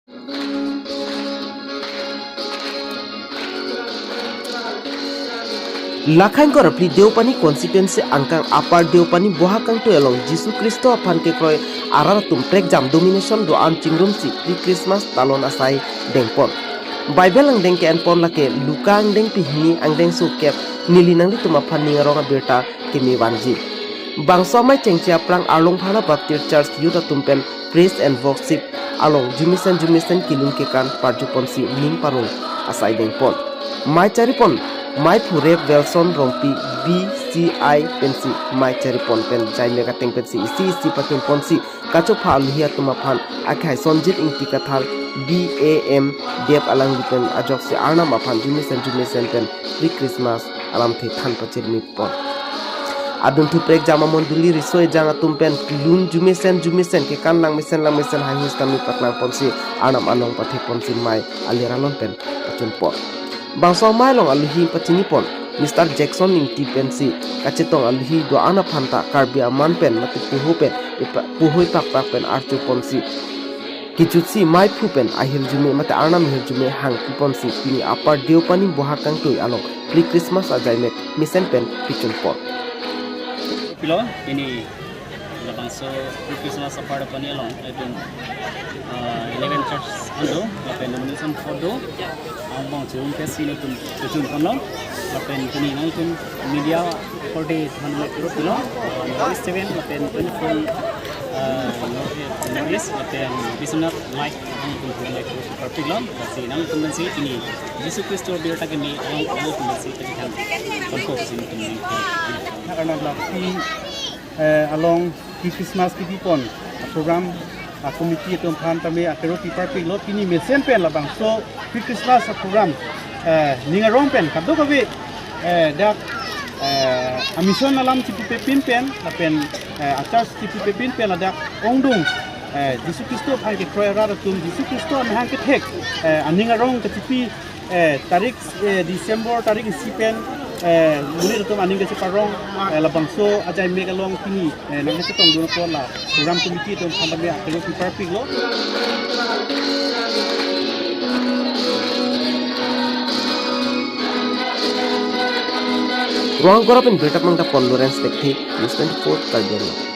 Lakhain ko rapli Deopani constituency angkang upper Deopani Bohakangtui along Jisu Kristo apan ke kroy araratum prek jam domination do an chingrum si pre Christmas talon asai dengpon. Bible ang deng ke anpon lake Luka ang deng pihni ang deng sukep nilinang di tumapan ni ngarong berta kimi wanji. Bangsa mai cengcia prang along phala Baptist Church youth tumpen praise and worship along jumisen kilung kekan parjupon si ning parung asai dengpon. Mai charipon mai purep Wilson rompi BCI pensi mai charipon pen jai mega teng pensi isi patin ponsi kacho pha luhia tumapan akhai sonjit ingti kathal BAM dep alang dipen ajok se arna mapan jumisen pen pre Christmas alam the than pachir mi pon adun thu prek jama monduli risoi janga tumpen lun jumisen ke kan lang misen hai hus kami patlang ponsi anam anong pathe ponsi mai aliralon pen pachun pon bangsa mai long aluhi pachini pon Mr. Jackson ning ti pensi kachetong aluhi do ana phanta karbi aman pen mati puhoi pak pen archu ponsi kichutsi mai phu pen ahil jume mate arnam hil jume hang ponsi tini upper Deopani Bohakangtui along pre Christmas ajaimek misen pen pichun pon pilo ini labangso pre Christmas apart pani along idun 11 church ando pen nomination for do bang chung pesi na tun kanlo pen kini ngai kun media for day hanle group pilo 7 pen 24 notice pen bisuna like ang kun like particular kasi nang kun si ini Yesus Kristus berta kami ang kun si kan kon sin kini karena along Christmas pon program komiti itu phan tame akero pipa pi lo pini mesen pen labang so Christmas program ningarong pen kado kabe dak amison alam tipi pepin pen lapen atas tipi pepin pen ladak ongdung Yesus Kristus hai ke kroera tum Yesus Kristus mahang ke tek ningarong ke tipi tarik Desember tarik sipen muli itu aning kasi parong labang so ajay megalong pini nang kasi tong doon ko la program komiti itu sampai akero pipa pi lo ruang gora pen berta mangta pon Lawrence Pekti News 24 Kalbero